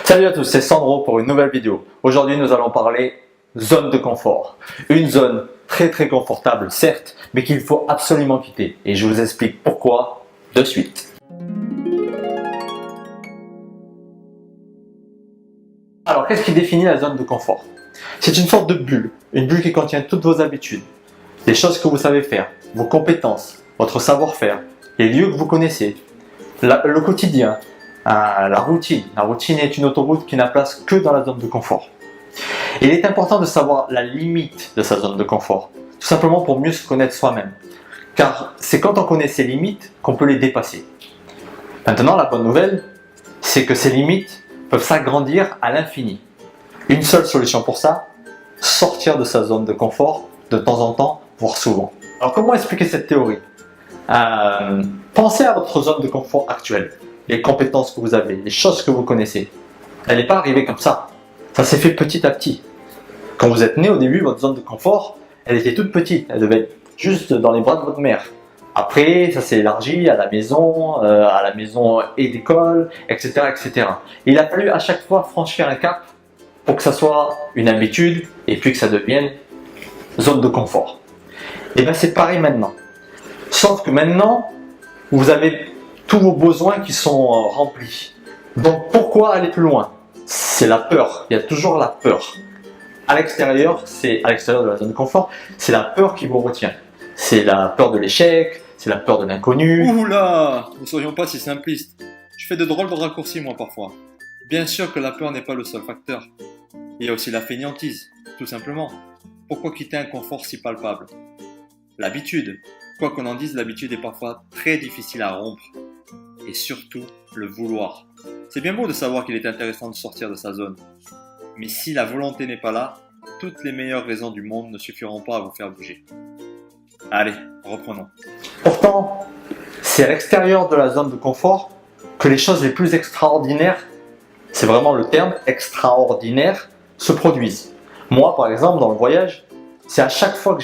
Salut à tous, c'est Sandro pour une nouvelle vidéo. Aujourd'hui, nous allons parler zone de confort. Une zone très confortable, certes, mais qu'il faut absolument quitter. Et je vous explique pourquoi de suite. Alors, qu'est-ce qui définit la zone de confort? C'est une sorte de bulle. Une bulle qui contient toutes vos habitudes, les choses que vous savez faire, vos compétences, votre savoir-faire, les lieux que vous connaissez, le quotidien. La routine. La routine est une autoroute qui n'a place que dans la zone de confort. Il est important de savoir la limite de sa zone de confort, tout simplement pour mieux se connaître soi-même. Car c'est quand on connaît ses limites qu'on peut les dépasser. Maintenant, la bonne nouvelle, c'est que ces limites peuvent s'agrandir à l'infini. Une seule solution pour ça, sortir de sa zone de confort de temps en temps, voire souvent. Alors comment expliquer cette théorie? Pensez à votre zone de confort actuelle. Les compétences que vous avez, les choses que vous connaissez. Elle n'est pas arrivée comme ça. Ça s'est fait petit à petit. Quand vous êtes né au début, votre zone de confort, elle était toute petite. Elle devait être juste dans les bras de votre mère. Après, ça s'est élargi à la maison et d'école, etc. Il a fallu à chaque fois franchir un cap pour que ça soit une habitude et puis que ça devienne zone de confort. Et bien c'est pareil maintenant. Sauf que maintenant, vous avez tous vos besoins qui sont remplis. Donc pourquoi aller plus loin? C'est la peur, il y a toujours la peur. À l'extérieur de la zone de confort, c'est la peur qui vous retient. C'est la peur de l'échec, c'est la peur de l'inconnu. Oula, ne soyons pas si simplistes. Je fais de drôles de raccourcis moi parfois. Bien sûr que la peur n'est pas le seul facteur. Il y a aussi la fainéantise, tout simplement. Pourquoi quitter un confort si palpable? L'habitude. Quoi qu'on en dise, l'habitude est parfois très difficile à rompre. Et surtout, le vouloir. C'est bien beau de savoir qu'il est intéressant de sortir de sa zone. Mais si la volonté n'est pas là, toutes les meilleures raisons du monde ne suffiront pas à vous faire bouger. Allez, reprenons. Pourtant, c'est à l'extérieur de la zone de confort que les choses les plus extraordinaires, c'est vraiment le terme extraordinaire, se produisent. Moi, par exemple, dans le voyage, c'est à chaque fois que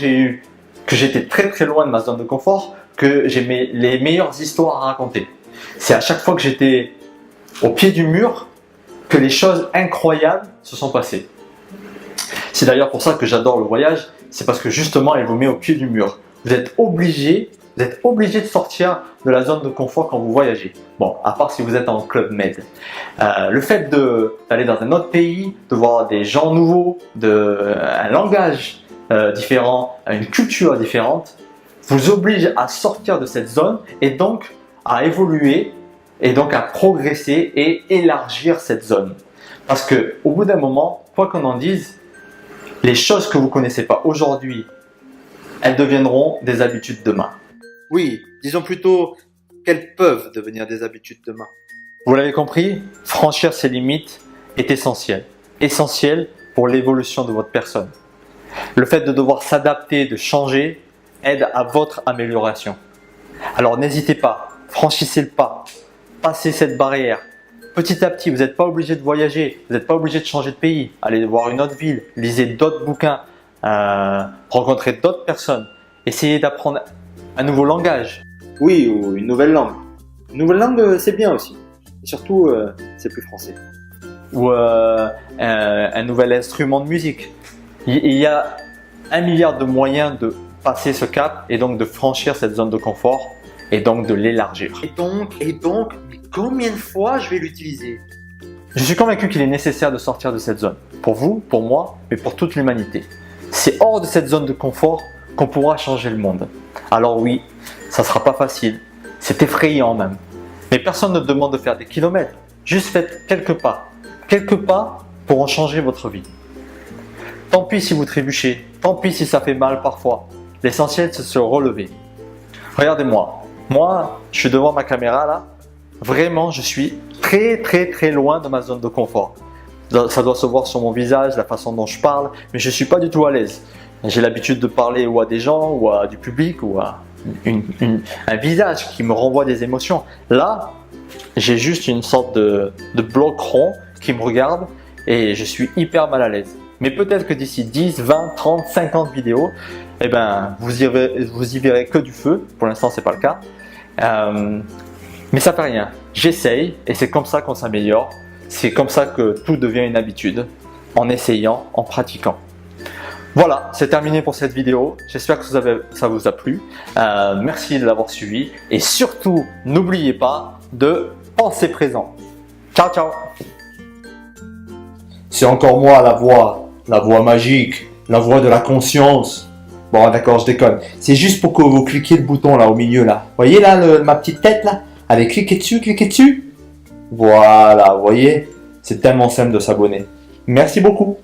j'étais très loin de ma zone de confort que j'ai les meilleures histoires à raconter. C'est à chaque fois que j'étais au pied du mur que les choses incroyables se sont passées. C'est d'ailleurs pour ça que j'adore le voyage, c'est parce que justement il vous met au pied du mur. Vous êtes obligé de sortir de la zone de confort quand vous voyagez. Bon, à part si vous êtes en Club Med. Le fait d'aller dans un autre pays, de voir des gens nouveaux, un langage différent, une culture différente, vous oblige à sortir de cette zone et donc à évoluer et donc à progresser et élargir cette zone. Parce que au bout d'un moment, quoi qu'on en dise, les choses que vous ne connaissez pas aujourd'hui, elles deviendront des habitudes demain. Oui, disons plutôt qu'elles peuvent devenir des habitudes demain. Vous l'avez compris, franchir ses limites est essentiel. Essentiel pour l'évolution de votre personne. Le fait de devoir s'adapter, de changer, aide à votre amélioration. Alors n'hésitez pas, franchissez le pas, passez cette barrière. Petit à petit, vous n'êtes pas obligé de voyager, vous n'êtes pas obligé de changer de pays, allez voir une autre ville, lisez d'autres bouquins, rencontrez d'autres personnes, essayez d'apprendre un nouveau langage. Oui, ou une nouvelle langue. Une nouvelle langue, c'est bien aussi. Et surtout, c'est plus français. Ou un nouvel instrument de musique. Il y a 1 milliard de moyens de passer ce cap et donc de franchir cette zone de confort et donc de l'élargir. Et donc, mais combien de fois je vais l'utiliser? Je suis convaincu qu'il est nécessaire de sortir de cette zone. Pour vous, pour moi, mais pour toute l'humanité. C'est hors de cette zone de confort qu'on pourra changer le monde. Alors oui, ça ne sera pas facile, c'est effrayant même. Mais personne ne demande de faire des kilomètres. Juste faites quelques pas. Quelques pas pourront changer votre vie. Tant pis si vous trébuchez, tant pis si ça fait mal parfois. L'essentiel, c'est de se relever. Regardez-moi. Moi, je suis devant ma caméra là. Vraiment, je suis très loin de ma zone de confort. Ça doit se voir sur mon visage, la façon dont je parle, mais je ne suis pas du tout à l'aise. J'ai l'habitude de parler ou à des gens, ou à du public, ou à un visage qui me renvoie des émotions. Là, j'ai juste une sorte de bloc rond qui me regarde et je suis hyper mal à l'aise. Mais peut-être que d'ici 10, 20, 30, 50 vidéos, eh ben, vous y verrez que du feu. Pour l'instant, ce n'est pas le cas. Mais ça fait rien. J'essaye et c'est comme ça qu'on s'améliore. C'est comme ça que tout devient une habitude, en essayant, en pratiquant. Voilà, c'est terminé pour cette vidéo. J'espère que ça vous a plu. Merci de l'avoir suivi. Et surtout, n'oubliez pas de penser présent. Ciao, ciao! C'est encore moi la voix magique, la voix de la conscience. Bon, d'accord, je déconne. C'est juste pour que vous cliquiez le bouton là au milieu là. Voyez là ma petite tête là? Allez, cliquez dessus. Voilà, vous voyez? C'est tellement simple de s'abonner. Merci beaucoup.